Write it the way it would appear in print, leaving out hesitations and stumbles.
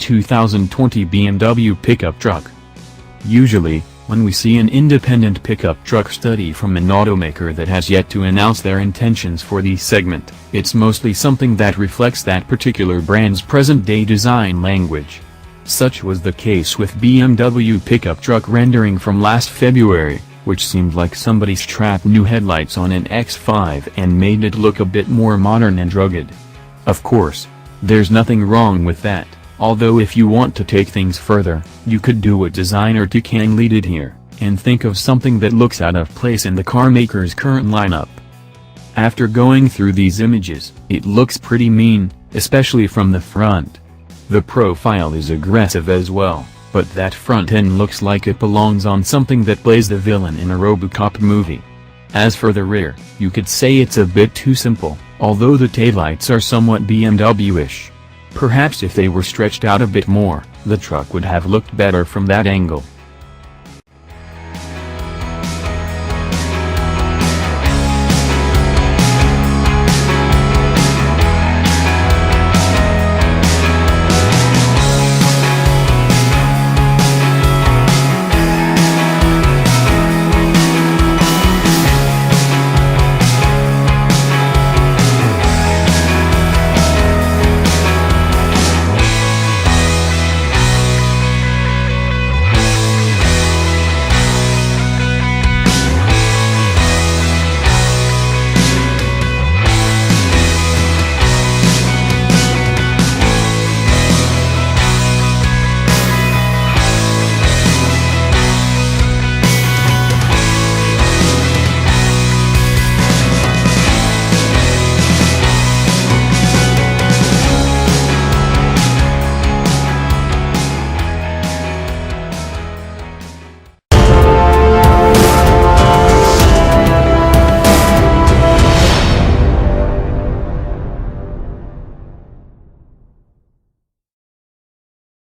2020 BMW pickup truck. Usually, when we see an independent pickup truck study from an automaker that has yet to announce their intentions for the segment, it's mostly something that reflects that particular brand's present-day design language. Such was the case with BMW pickup truck rendering from last February, which seemed like somebody strapped new headlights on an X5 and made it look a bit more modern and rugged. Of course, there's nothing wrong with that, although if you want to take things further, you could do what designer Tikan Lee did here, and think of something that looks out of place in the carmaker's current lineup. After going through these images, it looks pretty mean, especially from the front. The profile is aggressive as well, but that front end looks like it belongs on something that plays the villain in a RoboCop movie. As for the rear, you could say it's a bit too simple, although the taillights are somewhat BMW-ish. Perhaps if they were stretched out a bit more, the truck would have looked better from that angle.